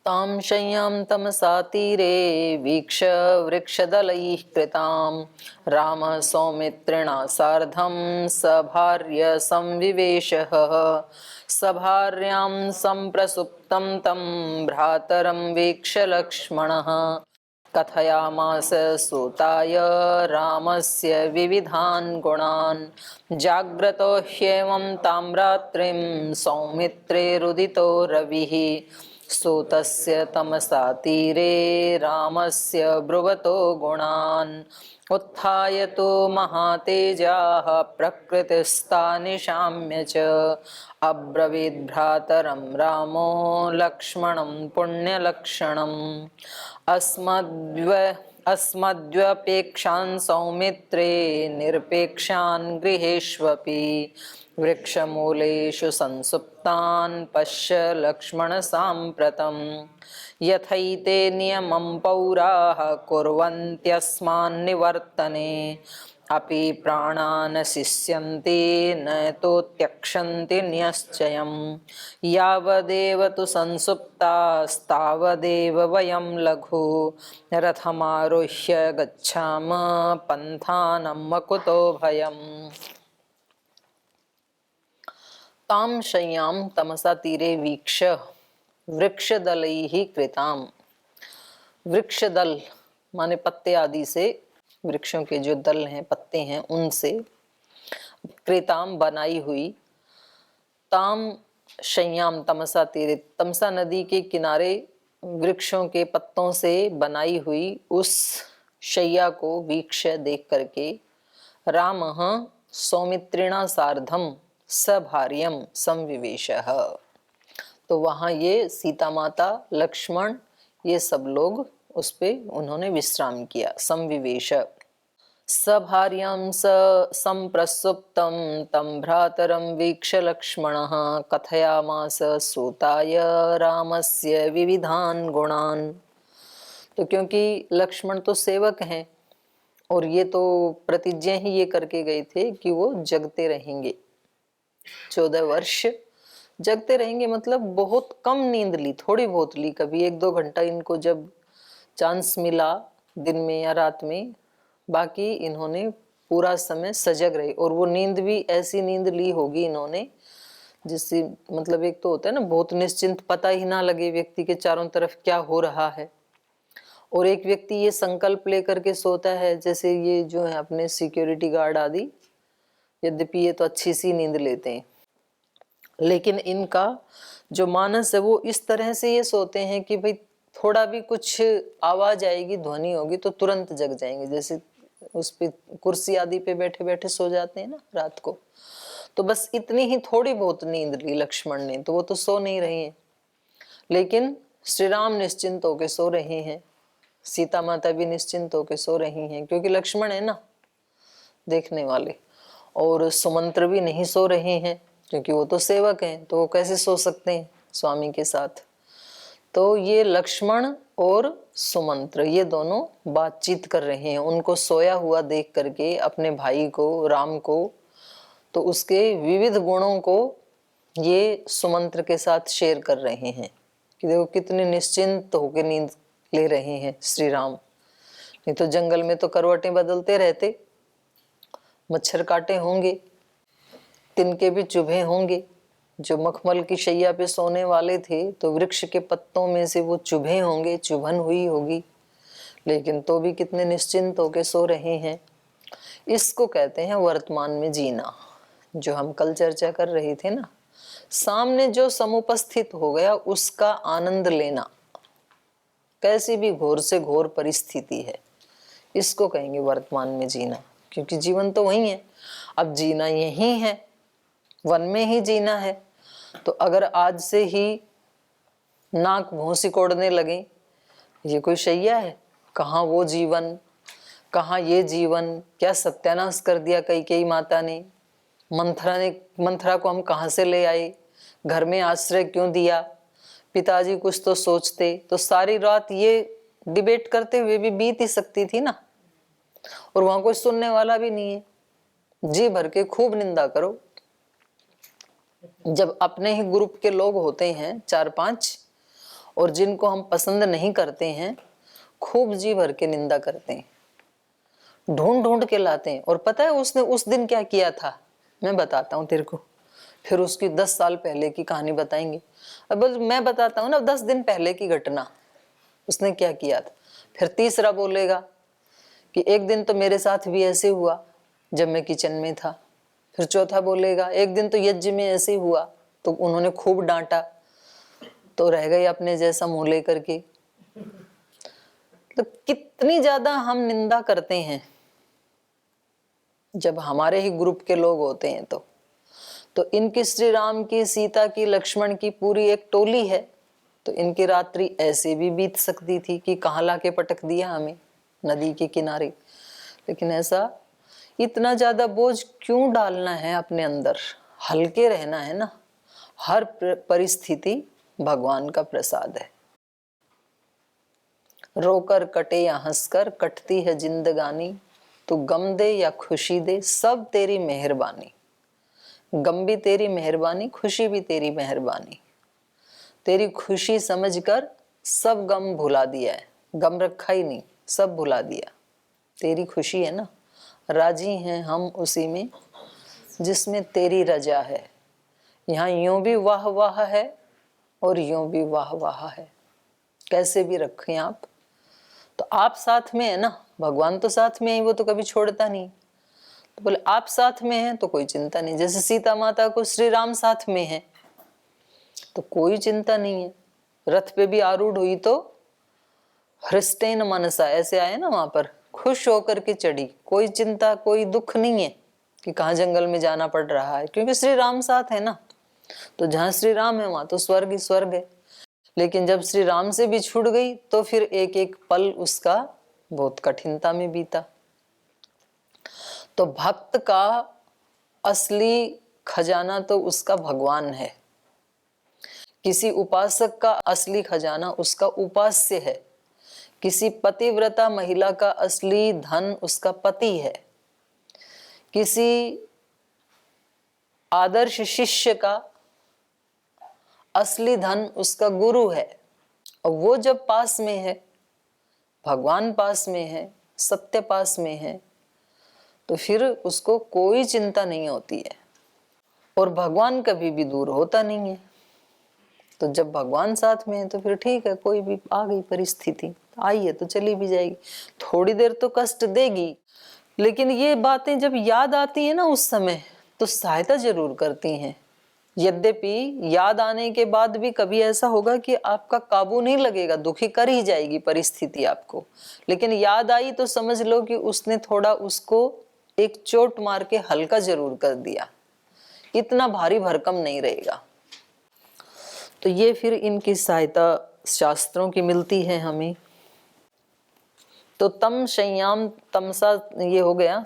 तां शय्यां तमसा तीरे वीक्ष्य वृक्षदलैः कृतां रामः सौमित्रिणा सार्धं सभार्य संविवेशः। सभार्यां सम्प्रसुप्तं तं भ्रातरं वीक्ष्य लक्ष्मणः कथयामास सूताय रामस्य विविधान् गुणान्। जाग्रतो ह्येवं तां रात्रिं सौमित्रेरुदितो रविः सूतस्य तमसा तीरे रामस्य ब्रुवतो गुणान्। उत्थाय तु महातेजाः प्रकृतिस्था निशाम्य च अब्रवीद् भ्रातरं रामो लक्ष्मणं पुण्यलक्षणम्। अस्मद्व्यपेक्षान् सौमित्रे निरपेक्षान् गृहेष्वपि वृक्षमूलेषु संसुप्तान् पश्य लक्ष्मण साम्प्रतम्। यथैते नियमं पौराः कुर्वन्त्यस्मान् निवर्तने अपि प्राणान् शिष्यन्ति न तो त्यक्षन्ति निश्चयम्। यावदेव तु संसुप्तास्तावदेव वयं लघु रथमारुह्य गच्छामः पन्थानं कुतो भयम्। तां शय्यां तमसा तीरे वीक्ष्य वृक्षदलैः कृतां। वृक्षदल माने पत्ते आदि से, वृक्षों के जो दल हैं, पत्ते हैं, उनसे कृतां बनाई हुई। ताम शय्याम तमसा तीरे, तमसा नदी के किनारे वृक्षों के पत्तों से बनाई हुई उस शैया को वीक्ष्य देख करके रामः सौमित्रिणा सार्धम सभार्यम संविवेशः। तो वहाँ ये सीता माता, लक्ष्मण, ये सब लोग उस पे उन्होंने विश्राम किया। संविवेश सभार्यां संप्रसुप्तं तं भ्रातरं वीक्ष्य लक्ष्मणः कथयामास सूताय रामस्य विविधान् गुणान्। तो क्योंकि लक्ष्मण तो सेवक हैं और ये तो प्रतिज्ञा ही ये करके गए थे कि वो जगते रहेंगे, 14 वर्ष जगते रहेंगे। मतलब बहुत कम नींद ली, थोड़ी बहुत ली, कभी 1-2 घंटा इनको जब चांस मिला दिन में या रात में, बाकी इन्होंने पूरा समय सजग रहे। और वो नींद भी ऐसी नींद ली होगी इन्होंने जिससे, मतलब एक तो होता है ना बहुत निश्चिंत, पता ही ना लगे व्यक्ति के चारों तरफ क्या हो रहा है। और एक व्यक्ति ये संकल्प लेकर के सोता है, जैसे ये जो है अपने सिक्योरिटी गार्ड आदि, यद्यपि ये तो अच्छी सी नींद लेते हैं, लेकिन इनका जो मानस है वो इस तरह से ये सोते हैं कि भाई थोड़ा भी कुछ आवाज आएगी, ध्वनि होगी तो तुरंत जग जाएंगे। जैसे उस पे कुर्सी आदि पे बैठे बैठे सो जाते हैं ना रात को, तो बस इतनी ही थोड़ी बहुत नींद ली लक्ष्मण ने, तो वो तो सो नहीं रहे हैं। लेकिन श्री राम निश्चिंत होके सो रहे हैं, सीता माता भी निश्चिंत होके सो रही हैं, क्योंकि लक्ष्मण है ना देखने वाले। और सुमंत्र भी नहीं सो रहे हैं क्योंकि वो तो सेवक हैं, तो वो कैसे सो सकते हैं स्वामी के साथ। तो ये लक्ष्मण और सुमंत्र ये दोनों बातचीत कर रहे हैं, उनको सोया हुआ देख करके अपने भाई को, राम को, तो उसके विविध गुणों को ये सुमंत्र के साथ शेयर कर रहे हैं कि देखो कितने निश्चिंत होकर नींद ले रहे हैं श्री राम। नहीं तो जंगल में तो करवटें बदलते रहते, मच्छर काटे होंगे, तिनके भी चुभे होंगे। जो मखमल की शैया पे सोने वाले थे तो वृक्ष के पत्तों में से वो चुभे होंगे, चुभन हुई होगी, लेकिन तो भी कितने निश्चिंत होके सो रहे हैं। इसको कहते हैं वर्तमान में जीना, जो हम कल चर्चा कर रहे थे ना। सामने जो समुपस्थित हो गया उसका आनंद लेना, कैसी भी घोर से घोर परिस्थिति है, इसको कहेंगे वर्तमान में जीना। क्योंकि जीवन तो वही है, अब जीना यही है, वन में ही जीना है। तो अगर आज से ही नाक मुंह सिकोड़ने लगे, ये कोई शैया है? कहाँ वो जीवन, कहाँ ये जीवन, क्या सत्यानाश कर दिया कैकेयी माता ने, मंथरा को हम कहाँ से ले आए, घर में आश्रय क्यों दिया, पिताजी कुछ तो सोचते। तो सारी रात ये डिबेट करते हुए भी बीत ही सकती थी ना, और वहां कोई सुनने वाला भी नहीं है। जी भर के खूब निंदा करो। जब अपने ही ग्रुप के लोग होते हैं 4-5 और जिनको हम पसंद नहीं करते हैं खूब जी भर के निंदा करते हैं, ढूंढ ढूंढ के लाते हैं। और पता है उसने उस दिन क्या किया था, मैं बताता हूँ तेरे को, फिर उसकी 10 साल पहले की कहानी बताएंगे। अब मैं बताता हूँ ना 10 दिन पहले की घटना, उसने क्या किया था। फिर तीसरा बोलेगा कि एक दिन तो मेरे साथ भी ऐसे हुआ जब मैं किचन में था। फिर चौथा बोलेगा एक दिन तो यज्ञ में ऐसे हुआ, तो उन्होंने खूब डांटा, तो रह गए अपने जैसा मुंह लेकर के। तो कितनी ज्यादा हम निंदा करते हैं जब हमारे ही ग्रुप के लोग होते हैं। तो इनकी श्री राम की, सीता की, लक्ष्मण की पूरी एक टोली है, तो इनकी रात्रि ऐसे भी बीत सकती थी कि कहाँ लाके पटक दिया हमें, नदी के किनारे। लेकिन ऐसा इतना ज्यादा बोझ क्यों डालना है अपने अंदर, हल्के रहना है ना। हर परिस्थिति भगवान का प्रसाद है। रोकर कटे या हंसकर कटती है जिंदगानी, तू गम दे या खुशी दे सब तेरी मेहरबानी। गम भी तेरी मेहरबानी, खुशी भी तेरी मेहरबानी। तेरी खुशी समझकर सब गम भुला दिया है, गम रखा ही नहीं, सब भुला दिया। तेरी खुशी है ना, राजी हैं हम उसी में जिसमें तेरी रजा है। यहाँ यूं भी वाह वाह है और यूं भी वाह वाह है, कैसे भी रखें आप। तो आप साथ में है ना, भगवान तो साथ में है, वो तो कभी छोड़ता नहीं। तो बोले आप साथ में हैं तो कोई चिंता नहीं। जैसे सीता माता को श्री राम साथ में है तो कोई चिंता नहीं है। रथ पे भी आरूढ़ हुई तो हृष्टेन मनसा ऐसे आए ना, वहां पर खुश होकर के चढ़ी, कोई चिंता कोई दुख नहीं है कि कहाँ जंगल में जाना पड़ रहा है, क्योंकि श्री राम साथ है ना। तो जहां श्री राम है वहां तो स्वर्ग ही स्वर्ग है। लेकिन जब श्री राम से भी छूट गई तो फिर एक एक पल उसका बहुत कठिनता में बीता। तो भक्त का असली खजाना तो उसका भगवान है। किसी उपासक का असली खजाना उसका उपास्य है। किसी पतिव्रता महिला का असली धन उसका पति है। किसी आदर्श शिष्य का असली धन उसका गुरु है। और वो जब पास में है, भगवान पास में है, सत्य पास में है, तो फिर उसको कोई चिंता नहीं होती है। और भगवान कभी भी दूर होता नहीं है। तो जब भगवान साथ में है तो फिर ठीक है, कोई भी आ गई परिस्थिति आई है तो चली भी जाएगी, थोड़ी देर तो कष्ट देगी, लेकिन ये बातें जब याद आती है ना उस समय तो सहायता जरूर करती हैं। यद्यपि याद आने के बाद भी कभी ऐसा होगा कि आपका काबू नहीं लगेगा, दुखी कर ही जाएगी परिस्थिति आपको, लेकिन याद आई तो समझ लो कि उसने थोड़ा उसको एक चोट मार के हल्का जरूर कर दिया, इतना भारी भरकम नहीं रहेगा। तो ये फिर इनकी सहायता शास्त्रों की मिलती है हमें। तो तम शय्याम, तमसा ये हो गया,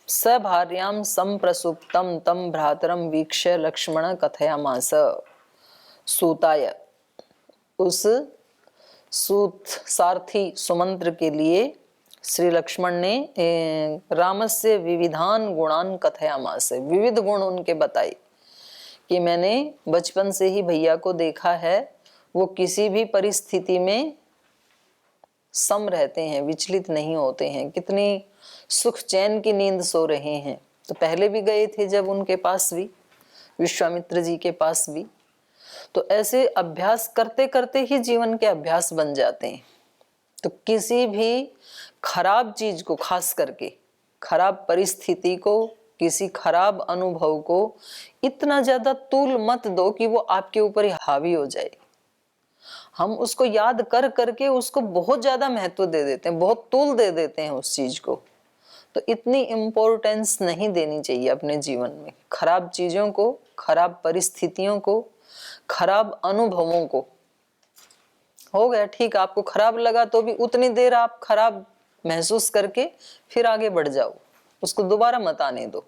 सभार्याम संप्रसुप्तम तम भ्रातरम वीक्ष्य लक्ष्मण कथयामास सूताय। उस सूत सारथी सुमंत्र के लिए श्री लक्ष्मण ने रामस्य विविधान गुणान कथयामास, विविध गुण उनके बताए कि मैंने बचपन से ही भैया को देखा है, वो किसी भी परिस्थिति में सम रहते हैं, विचलित नहीं होते हैं, कितनी सुख चैन की नींद सो रहे हैं। तो पहले भी गए थे जब उनके पास भी, विश्वामित्र जी के पास भी। तो ऐसे अभ्यास करते करते ही जीवन के अभ्यास बन जाते हैं। तो किसी भी खराब चीज को, खास करके खराब परिस्थिति को, किसी खराब अनुभव को इतना ज्यादा तूल मत दो कि वो आपके ऊपर ही हावी हो जाए। हम उसको याद कर करके उसको बहुत ज्यादा महत्व दे देते हैं, बहुत तूल दे देते हैं उस चीज को। तो इतनी इम्पोर्टेंस नहीं देनी चाहिए अपने जीवन में खराब चीजों को, खराब परिस्थितियों को, खराब अनुभवों को। हो गया ठीक, आपको खराब लगा तो भी उतनी देर आप खराब महसूस करके फिर आगे बढ़ जाओ, उसको दोबारा मत आने दो।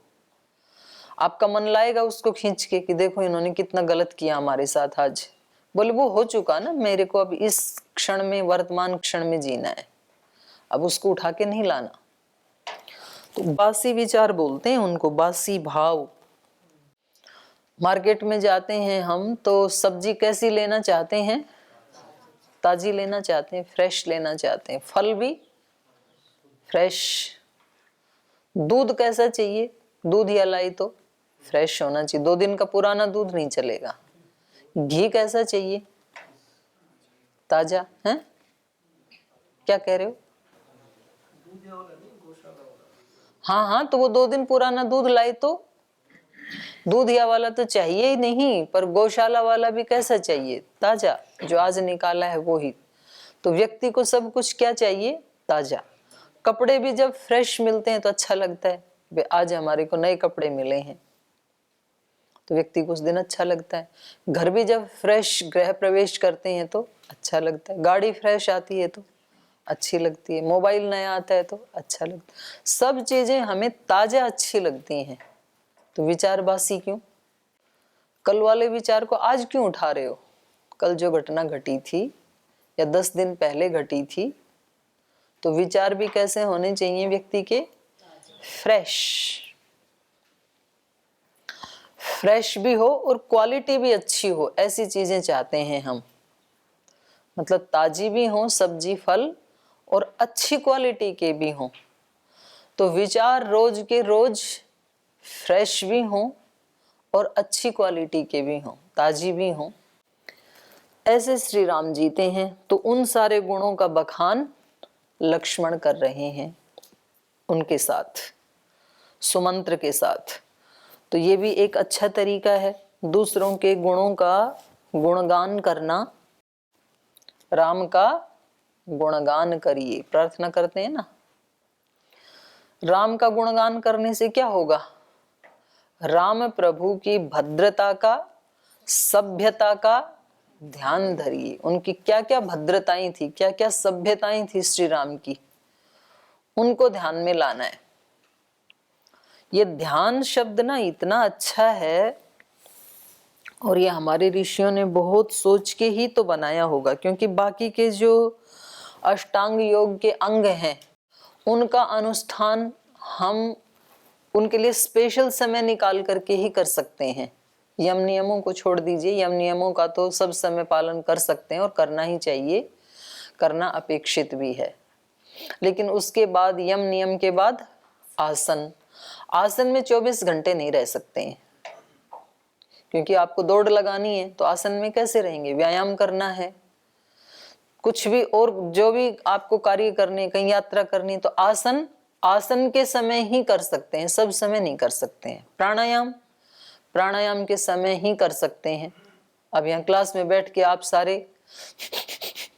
आपका मन लाएगा उसको खींच के कि देखो इन्होंने कितना गलत किया हमारे साथ आज। बोले वो हो चुका ना, मेरे को अब इस क्षण में, वर्तमान क्षण में जीना है, अब उसको उठा के नहीं लाना। तो बासी विचार बोलते हैं उनको, बासी भाव। मार्केट में जाते हैं हम तो सब्जी कैसी लेना चाहते हैं, ताजी लेना चाहते हैं, फ्रेश लेना चाहते हैं, फल भी फ्रेश। दूध कैसा चाहिए? दूध या लाई तो फ्रेश होना चाहिए, 2 दिन का पुराना दूध नहीं चलेगा। घी कैसा चाहिए? ताजा है? क्या कह रहे हो? हाँ हाँ, तो वो 2 दिन पुराना दूध लाए तो दूधिया वाला तो चाहिए ही नहीं, पर गौशाला वाला भी कैसा चाहिए? ताजा, जो आज निकाला है वो ही। तो व्यक्ति को सब कुछ क्या चाहिए? ताजा। कपड़े भी जब फ्रेश मिलते हैं तो अच्छा लगता है, वे आज हमारे को नए कपड़े मिले हैं, तो व्यक्ति को उस दिन अच्छा लगता है। घर भी जब फ्रेश गृह प्रवेश करते हैं तो अच्छा लगता है। गाड़ी फ्रेश आती है तो अच्छी लगती है। मोबाइल नया आता है तो अच्छा लगता है। सब चीजें हमें ताजा अच्छी लगती हैं। तो विचार बासी क्यों? कल वाले विचार को आज क्यों उठा रहे हो? कल जो घटना घटी थी या 10 दिन पहले घटी थी, तो विचार भी कैसे होने चाहिए व्यक्ति के? फ्रेश। फ्रेश भी हो और क्वालिटी भी अच्छी हो, ऐसी चीजें चाहते हैं हम। मतलब ताजी भी हो सब्जी फल और अच्छी क्वालिटी के भी हों। तो विचार रोज के रोज फ्रेश भी हों और अच्छी क्वालिटी के भी हों, ताजी भी हों। ऐसे श्री राम जीते हैं। तो उन सारे गुणों का बखान लक्ष्मण कर रहे हैं उनके साथ, सुमंत्र के साथ। तो ये भी एक अच्छा तरीका है दूसरों के गुणों का गुणगान करना। राम का गुणगान करिए, प्रार्थना करते हैं ना। राम का गुणगान करने से क्या होगा? राम प्रभु की भद्रता का, सभ्यता का ध्यान धरिए। उनकी क्या क्या भद्रताएं थी, क्या क्या सभ्यताएं थी श्री राम की, उनको ध्यान में लाना है। ये ध्यान शब्द ना इतना अच्छा है, और ये हमारे ऋषियों ने बहुत सोच के ही तो बनाया होगा, क्योंकि बाकी के जो अष्टांग योग के अंग हैं उनका अनुष्ठान हम उनके लिए स्पेशल समय निकाल करके ही कर सकते हैं। यम नियमों को छोड़ दीजिए, यम नियमों का तो सब समय पालन कर सकते हैं और करना ही चाहिए, करना अपेक्षित भी है। लेकिन उसके बाद यम नियम के बाद आसन, आसन में 24 घंटे नहीं रह सकते हैं, क्योंकि आपको दौड़ लगानी है तो आसन में कैसे रहेंगे? व्यायाम करना है, कुछ भी और जो भी आपको कार्य करने, कहीं यात्रा करनी, तो आसन आसन के समय ही कर सकते हैं, सब समय नहीं कर सकते हैं। प्राणायाम प्राणायाम के समय ही कर सकते हैं। अब यहाँ क्लास में बैठ के आप सारे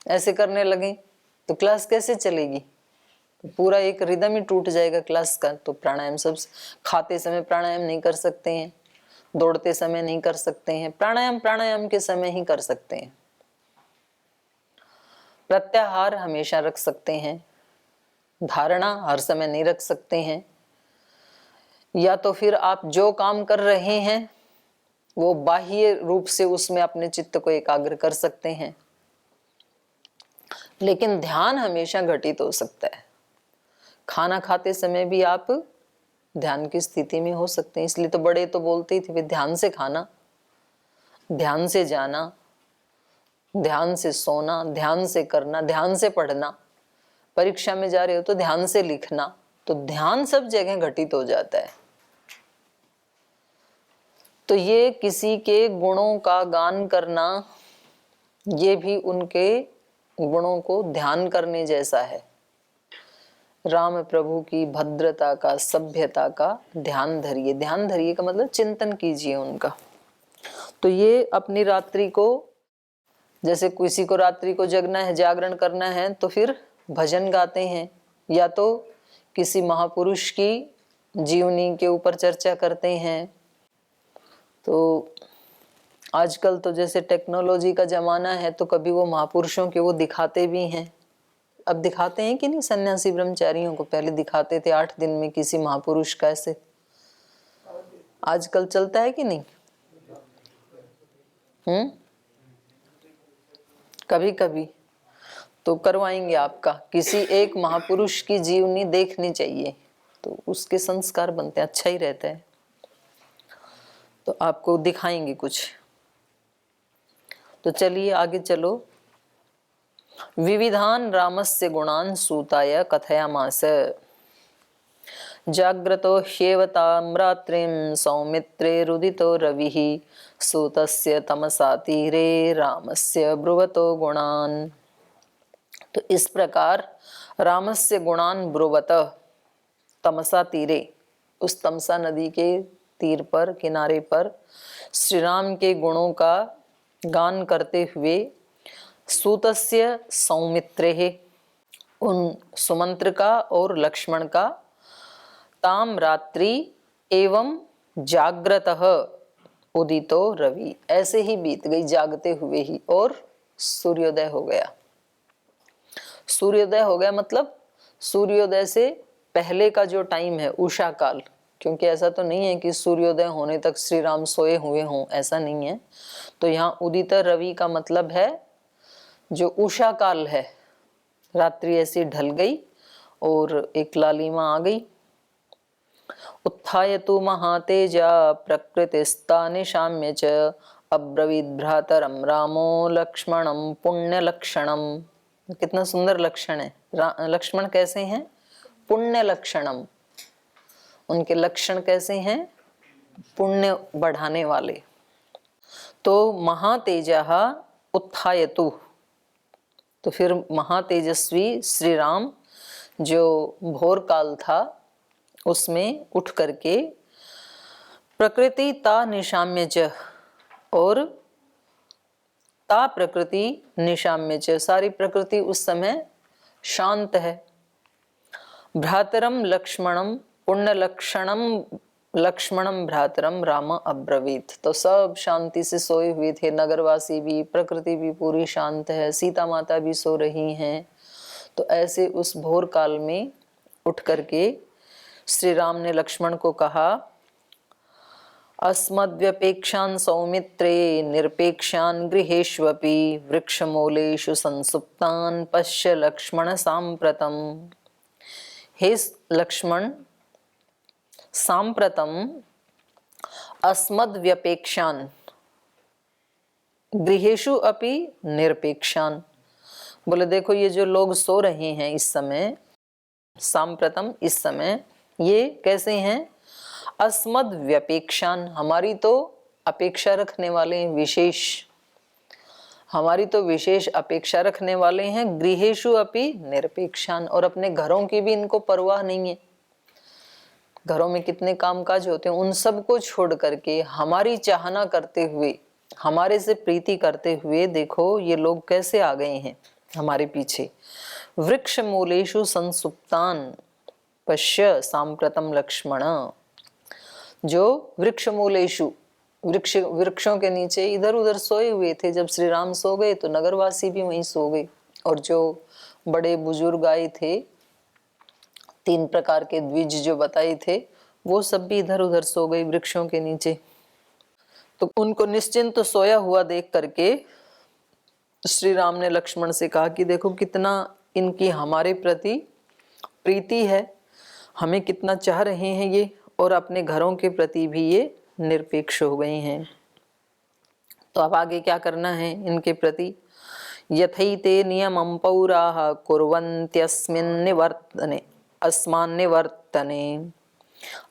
ऐसे करने लगे तो क्लास कैसे चलेगी? तो पूरा एक रिदम ही टूट जाएगा क्लास का। तो प्राणायाम सब, खाते समय प्राणायाम नहीं कर सकते हैं, दौड़ते समय नहीं कर सकते हैं, प्राणायाम प्राणायाम के समय ही कर सकते हैं। प्रत्याहार हमेशा रख सकते हैं, धारणा हर समय नहीं रख सकते हैं। या तो फिर आप जो काम कर रहे हैं वो बाह्य रूप से उसमें अपने चित्त को एकाग्र कर सकते हैं, लेकिन ध्यान हमेशा घटित हो सकता है। खाना खाते समय भी आप ध्यान की स्थिति में हो सकते हैं। इसलिए तो बड़े तो बोलते ही थे, ध्यान से खाना, ध्यान से जाना, ध्यान से सोना, ध्यान से करना, ध्यान से पढ़ना, परीक्षा में जा रहे हो तो ध्यान से लिखना। तो ध्यान सब जगह घटित हो जाता है। तो ये किसी के गुणों का गान करना, ये भी उनके गुणों को ध्यान करने जैसा है। राम प्रभु की भद्रता का, सभ्यता का ध्यान धरिए। ध्यान धरिए का मतलब चिंतन कीजिए उनका। तो ये अपनी रात्रि को, जैसे किसी को रात्रि को जगना है, जागरण करना है, तो फिर भजन गाते हैं, या तो किसी महापुरुष की जीवनी के ऊपर चर्चा करते हैं। तो आजकल तो जैसे टेक्नोलॉजी का जमाना है, तो कभी वो महापुरुषों के वो दिखाते भी हैं। अब दिखाते हैं कि नहीं? सन्यासी ब्रह्मचारियों को पहले दिखाते थे 8 दिन में किसी महापुरुष का, ऐसे आजकल चलता है कि नहीं? कभी कभी तो करवाएंगे आपका। किसी एक महापुरुष की जीवनी देखनी चाहिए, तो उसके संस्कार बनते हैं, अच्छा ही रहता है। तो आपको दिखाएंगे कुछ। तो चलिए आगे चलो। विविधान रामस्य गुणान् सूताय कथयामास। जाग्रतो ह्येवतां रात्रिं सौमित्रे रुदितो रविः सूतस्य तमसा तीरे रामस्य ब्रुवतो गुणान्। तो इस प्रकार रामस्य गुणान् ब्रुवत तमसा तीरे, उस तमसा नदी के तीर पर, किनारे पर श्री राम के गुणों का गान करते हुए सूतस्य सौमित्रे, उन सुमंत्र का और लक्ष्मण का, ताम रात्रि एवं जाग्रतः उदितो रवि, ऐसे ही बीत गई जागते हुए ही, और सूर्योदय हो गया। सूर्योदय हो गया मतलब सूर्योदय से पहले का जो टाइम है उषा काल, क्योंकि ऐसा तो नहीं है कि सूर्योदय होने तक श्री राम सोए हुए हों, ऐसा नहीं है। तो यहाँ उदित रवि का मतलब है जो उषा काल है, रात्रि ऐसी ढल गई और एक लालिमा आ गई। उत्थाय तु महातेजा प्रकृतिस्ता निशाम्य च अब्रवीद भ्रातरम रामो लक्ष्मणम पुण्य लक्षणम। कितना सुंदर लक्षण है। लक्ष्मण कैसे हैं? पुण्य लक्षणम। उनके लक्षण कैसे हैं? पुण्य बढ़ाने वाले। तो महातेजः उत्थायतु, तो फिर महातेजस्वी श्री राम जो भोर काल था उसमें उठ करके प्रकृति ता निशाम्य च, और ता प्रकृति निशाम्य च, सारी प्रकृति उस समय शांत है। भ्रातरम लक्ष्मणम पुण्य लक्षणम लक्ष्मणम भ्रातरम राम अब्रवीत, तो सब शांति से सोए हुए थे, नगरवासी भी, प्रकृति भी पूरी शांत है, सीता माता भी सो रही हैं। तो ऐसे उस भोर काल में उठ करके श्री राम ने लक्ष्मण को कहा, अस्मद्व्यपेक्षान् सौमित्रे निरपेक्षान् गृहेष्वपि वृक्षमूलेषु संसुप्तान् पश्य लक्ष्मण सांप्रतम। हे लक्ष्मण, सांप्रतम अस्मद्व्यपेक्षान् गृहेषु अपि निरपेक्षान्। बोले देखो ये जो लोग सो रहे हैं इस समय, सांप्रतम इस समय, ये कैसे हैं? अस्मद व्यपेक्षान, हमारी तो अपेक्षा रखने वाले हैं, विशेष, हमारी तो विशेष अपेक्षा रखने वाले हैं। गृहेषु अपि निरपेक्षान, और अपने घरों की भी इनको परवाह नहीं है। घरों में कितने कामकाज होते हैं, उन सब को छोड़ करके हमारी चाहना करते हुए, हमारे से प्रीति करते हुए देखो ये लोग कैसे आ गए हैं हमारे पीछे। वृक्ष मूलेषु संसुप्तान पश्य सांप्रतम लक्ष्मण, जो वृक्ष मूलेषु, वृक्षों के नीचे इधर उधर सोए हुए थे। जब श्री राम सो गए तो नगरवासी भी वहीं सो गए, और जो बड़े बुजुर्ग आए थे, 3 प्रकार के द्विज जो बताए थे, वो सब भी इधर उधर सो गए वृक्षों के नीचे। तो उनको निश्चिंत सोया हुआ देख करके श्री राम ने लक्ष्मण से कहा कि देखो कितना इनकी हमारे प्रति प्रीति है, हमें कितना चाह रहे हैं ये, और अपने घरों के प्रति भी ये निरपेक्ष हो गए हैं। तो अब आगे क्या करना है इनके प्रति? यथैते नियमं पौराः कुर्वन्त्यस्मिन् निवर्तने अस्मान् निवर्तने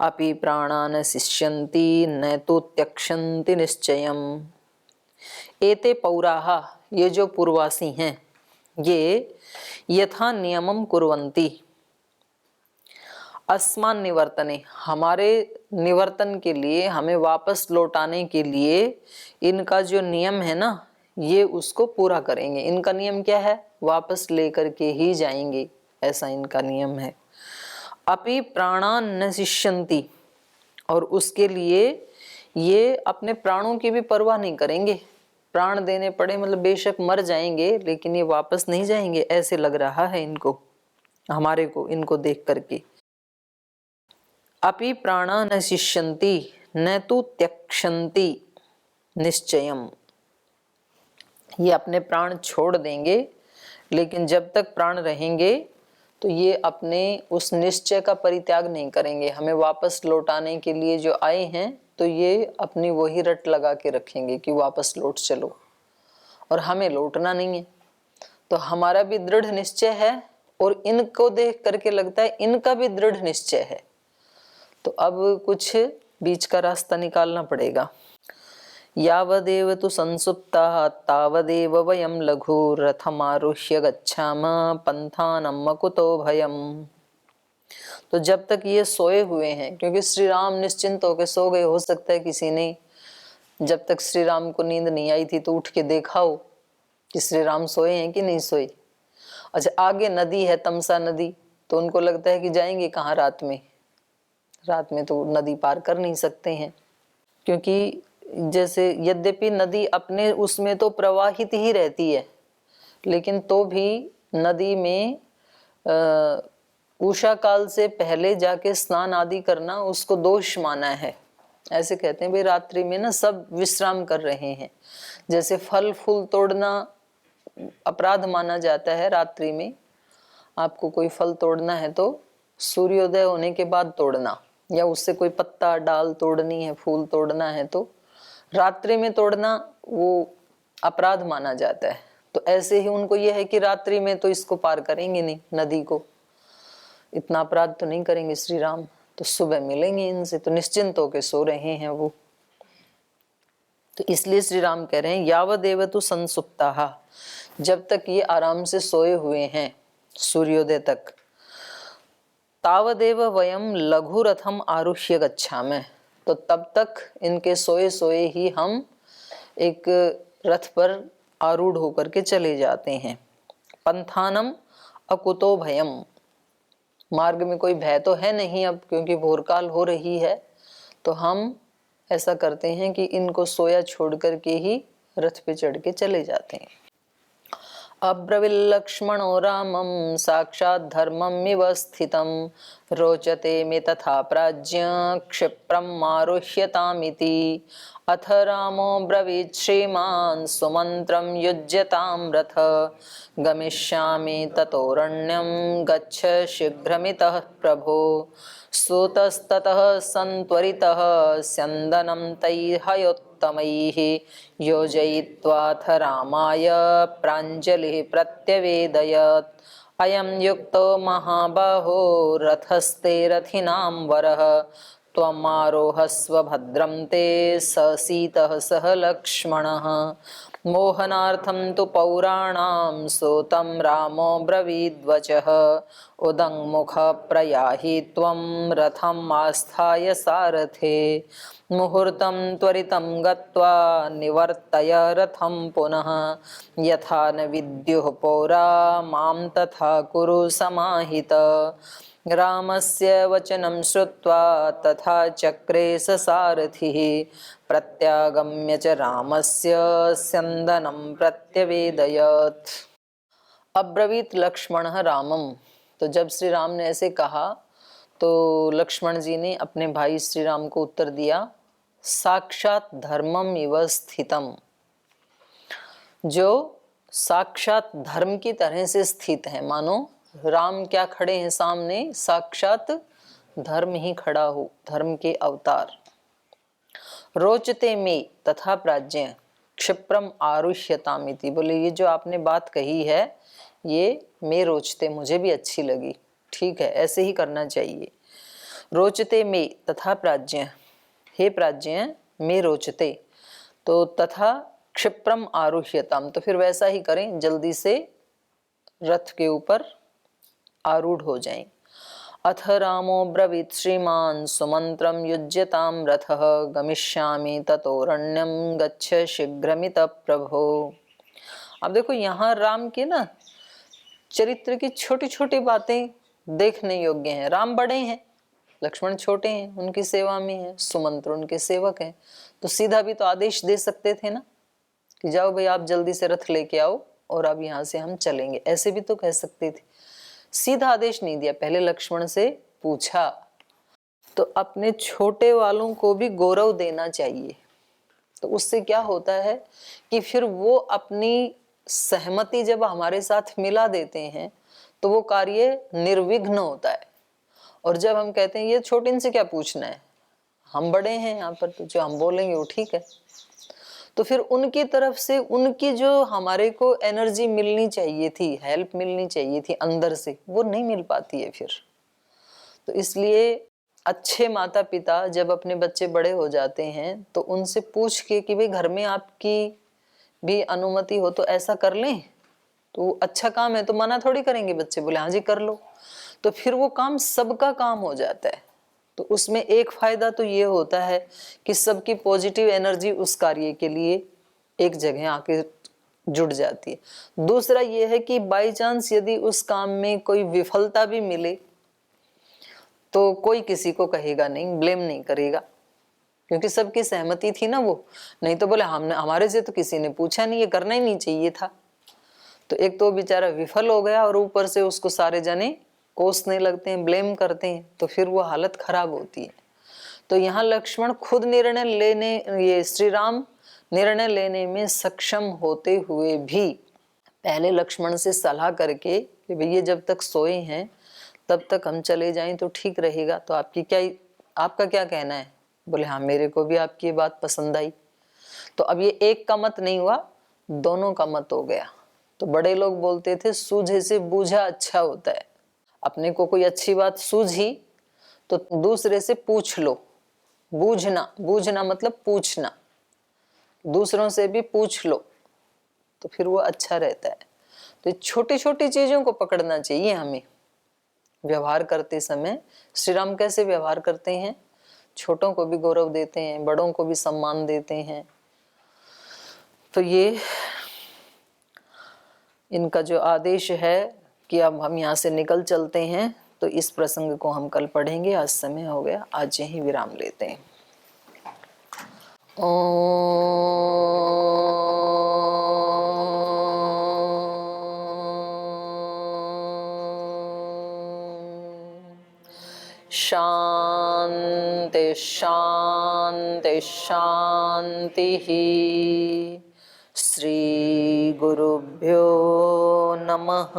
अपि प्राणान् शिष्यन्ति न तु त्यक्षन्ति निश्चयम्। एते पौराः, ये जो पूर्ववासी हैं, ये यथा नियमम कुर्वन्ति अस्मान निवर्तने, हमारे निवर्तन के लिए, हमें वापस लौटाने के लिए इनका जो नियम है ना, ये उसको पूरा करेंगे। इनका नियम क्या है? वापस लेकर के ही जाएंगे, ऐसा इनका नियम है। अपि प्राणान न शिष्यन्ति, और उसके लिए ये अपने प्राणों की भी परवाह नहीं करेंगे। प्राण देने पड़े मतलब बेशक मर जाएंगे, लेकिन ये वापस नहीं जाएंगे, ऐसे लग रहा है इनको, हमारे को, इनको देख करके। अपि प्राणा न शिष्यन्ति न तु त्यक्षन्ति निश्चयम्, ये अपने प्राण छोड़ देंगे, लेकिन जब तक प्राण रहेंगे तो ये अपने उस निश्चय का परित्याग नहीं करेंगे। हमें वापस लौटाने के लिए जो आए हैं, तो ये अपनी वही रट लगा के रखेंगे कि वापस लौट चलो, और हमें लौटना नहीं है। तो हमारा भी दृढ़ निश्चय है और इनको देख करके लगता है इनका भी दृढ़ निश्चय है। तो अब कुछ बीच का रास्ता निकालना पड़ेगा। यावदेव तु संसुप्ताः तावदेव वयं लघु रथमारुह्य गच्छामः पंथानं मकुतो भयम्। तो जब तक ये सोए हुए हैं, क्योंकि श्री राम निश्चिंत होकर सो गए, हो सकता है किसी ने जब तक श्री राम को नींद नहीं आई थी तो उठ के देखा हो कि श्री राम सोए हैं कि नहीं सोए। अच्छा, आगे नदी है, तमसा नदी, तो उनको लगता है कि जाएंगे कहाँ रात में, रात में तो नदी पार कर नहीं सकते हैं, क्योंकि जैसे यद्यपि नदी अपने उसमें तो प्रवाहित ही रहती है, लेकिन तो भी नदी में उषा काल से पहले जाके स्नान आदि करना उसको दोष माना है। ऐसे कहते हैं भाई रात्रि में ना सब विश्राम कर रहे हैं, जैसे फल फूल तोड़ना अपराध माना जाता है रात्रि में। आपको कोई फल तोड़ना है तो सूर्योदय होने के बाद तोड़ना, या उससे कोई पत्ता डाल तोड़नी है, फूल तोड़ना है तो रात्रि में तोड़ना वो अपराध माना जाता है। तो ऐसे ही उनको ये है कि रात्रि में तो इसको पार करेंगे नहीं, नदी को इतना अपराध तो नहीं करेंगे श्री राम, तो सुबह मिलेंगे इनसे, तो निश्चिंत होके सो रहे हैं वो। तो इसलिए श्री राम कह रहे हैं यावदेव तु संसुप्ताः, जब तक ये आराम से सोए हुए हैं सूर्योदय तक, तावदेव वयम लघु रथम आरुह्य गच्छामः, तो तब तक इनके सोए सोए ही हम एक रथ पर आरूढ़ होकर के चले जाते हैं। पंथानम अकुतो भयम, मार्ग में कोई भय तो है नहीं अब, क्योंकि भोरकाल हो रही है, तो हम ऐसा करते हैं कि इनको सोया छोड़ करके ही रथ पे चढ़ के चले जाते हैं। अब्रवील्लक्ष्मणो रामं साक्षात् धर्ममिव स्थितं रोचते मे तथा प्राज्ञ क्षिप्रम् आरुह्यतामिति। अथ रामो ब्रवीत् श्रीमान् सुमन्त्रं युज्यतां रथ गमिष्यामि ततोरण्यं गच्छ शीघ्रमितः प्रभो। सूतस्ततः सन्त्वरितः स्यन्दनं तैर्हयोत्तमैः योजयित्वाथ रामाय प्राञ्जलिः प्रत्यवेदयत्। अयं युक्तो महाबाहो रथस्ते रथिनां वरः त्वमारोहस्व भद्रं ते स सीतः सह लक्ष्मणः। मोहनार्थं तु पौराणां सूतं रामो ब्रवीद्वचः उदङ्मुख प्रयाहि त्वं रथम् आस्थाय सारथे। मुहूर्तं त्वरितं गत्वा निवर्तय रथं पुनः यथा न विद्युः पौरा मां तथा कुरु समाहित। रामस्य वचनं श्रुत्वा तथा चक्रे स सारथिः प्रत्यागम्य च रामस्य स्यन्दनं प्रत्यवेदयत्। अब्रवीत लक्ष्मणः रामम, तो जब श्री राम ने ऐसे कहा तो लक्ष्मण जी ने अपने भाई श्री राम को उत्तर दिया, साक्षात धर्मम इव स्थितम, जो साक्षात धर्म की तरह से स्थित है। मानो राम क्या खड़े हैं सामने, साक्षात धर्म ही खड़ा हो, धर्म के अवतार। रोचते में तथा प्राज्ञ क्षिप्रम आरुह्यतामिति, बोले ये जो आपने बात कही है ये मैं रोचते, मुझे भी अच्छी लगी, ठीक है ऐसे ही करना चाहिए। रोचते में तथा प्राज्ञ, हे प्राज्ञ मैं रोचते, तो तथा क्षिप्रम आरुह्यताम, तो फिर वैसा ही करें, जल्दी से रथ के ऊपर आरूढ़ हो जाएं। अथ रामो ब्रवीत् श्रीमान् सुमंत्रं युज्यतां रथः गमिष्यामि ततोरण्यं गच्छ शीघ्रमितः प्रभो। अब देखो यहाँ राम के ना चरित्र की छोटी छोटी बातें देखने योग्य हैं। राम बड़े हैं, लक्ष्मण छोटे हैं, उनकी सेवा में है, सुमंत्र उनके सेवक हैं, तो सीधा भी तो आदेश दे सकते थे ना कि जाओ भाई आप जल्दी से रथ लेके आओ और अब यहाँ से हम चलेंगे, ऐसे भी तो कह सकते थे। सीधा आदेश नहीं दिया, पहले लक्ष्मण से पूछा। तो अपने छोटे वालों को भी गौरव देना चाहिए, तो उससे क्या होता है कि फिर वो अपनी सहमति जब हमारे साथ मिला देते हैं तो वो कार्य निर्विघ्न होता है। और जब हम कहते हैं ये छोटे इनसे क्या पूछना है, हम बड़े हैं यहाँ पर, तो जो हम बोलेंगे वो ठीक है, तो फिर उनकी तरफ से उनकी जो हमारे को एनर्जी मिलनी चाहिए थी, हेल्प मिलनी चाहिए थी अंदर से, वो नहीं मिल पाती है फिर। तो इसलिए अच्छे माता पिता जब अपने बच्चे बड़े हो जाते हैं तो उनसे पूछ के कि भाई घर में आपकी भी अनुमति हो तो ऐसा कर लें, तो अच्छा काम है तो मना थोड़ी करेंगे बच्चे, बोले हाँ जी कर लो, तो फिर वो काम सबका काम हो जाता है। तो उसमें एक फायदा तो ये होता है कि सबकी पॉजिटिव एनर्जी उस कार्य के लिए एक जगह आके जुड़ जाती है। दूसरा ये है कि बाई चांस यदि उस काम में कोई विफलता भी मिले तो कोई किसी को कहेगा नहीं, ब्लेम नहीं करेगा, क्योंकि सबकी सहमति थी ना वो। नहीं तो बोले हमने, हमारे से तो किसी ने पूछा नहीं, ये करना ही नहीं चाहिए था। तो एक तो बेचारा विफल हो गया और ऊपर से उसको सारे जने कोसने लगते हैं, ब्लेम करते हैं, तो फिर वो हालत खराब होती है। तो यहाँ लक्ष्मण खुद निर्णय लेने, ये श्री राम निर्णय लेने में सक्षम होते हुए भी पहले लक्ष्मण से सलाह करके कि भैया जब तक सोए हैं तब तक हम चले जाएं तो ठीक रहेगा, तो आपका क्या कहना है? बोले हाँ मेरे को भी आपकी ये बात पसंद आई। तो अब ये एक का मत नहीं हुआ, दोनों का मत हो गया। तो बड़े लोग बोलते थे सूझे से बूझा अच्छा होता है। अपने को कोई अच्छी बात सूझी तो दूसरे से पूछ लो। बूझना मतलब पूछना, दूसरों से भी पूछ लो तो फिर वो अच्छा रहता है। तो छोटी छोटी चीजों को पकड़ना चाहिए हमें व्यवहार करते समय। श्री राम कैसे व्यवहार करते हैं? छोटों को भी गौरव देते हैं, बड़ों को भी सम्मान देते हैं। तो ये इनका जो आदेश है कि अब हम यहाँ से निकल चलते हैं, तो इस प्रसंग को हम कल पढ़ेंगे। आज समय हो गया, आज यहीं विराम लेते हैं। शांति शांति शांति ही। श्री गुरुभ्यो नमः।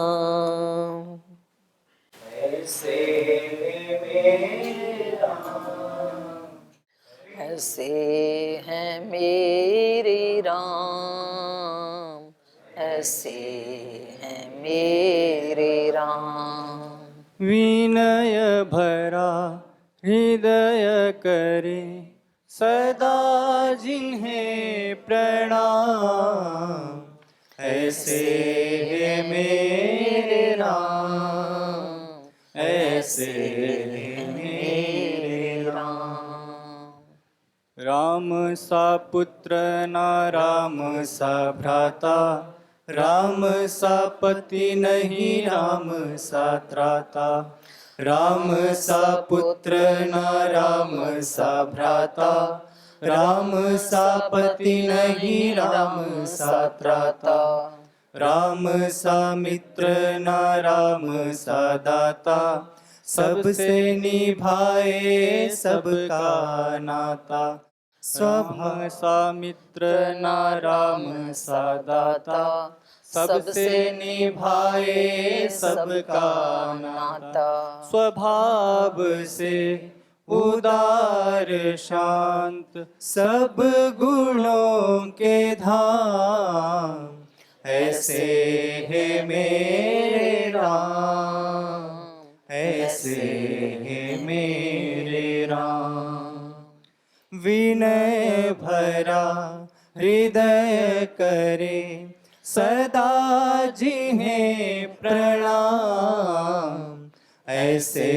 ऐसे हैं मेरे राम, ऐसे हैं मेरे राम। विनय भरा हृदय करे सदा जिन्हें प्रणाम, ऐसे है मेरे राम, ऐसे है मेरे राम। राम सा पुत्र ना राम सा भ्राता, राम सा पति नहीं राम सा त्राता, राम सा पुत्र न राम सा भ्राता, राम सा पति नहीं राम सा त्राता, राम सा मित्र न राम सा दाता, सबसे निभाए सबका नाता। स्वभाव सा मित्र न राम सा दाता, सबसे निभाए सबका नाता। स्वभाव से उदार शांत सब गुणों के धाम, ऐसे है मेरे राम, ऐसे है मेरे राम। विनय भरा हृदय करे सदा जिन्हें प्रणाम, ऐसे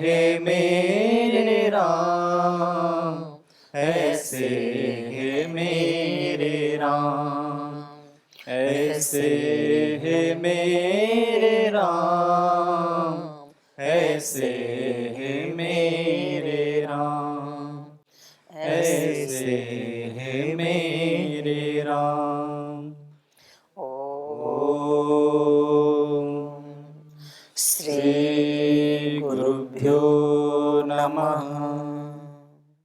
है मेरे राम, ऐसे है मेरे राम, ऐसे है मेरे राम, ऐसे है मेरे राम, ऐसे है मेरे राम। ओम श्री गुरुभ्यो नमः।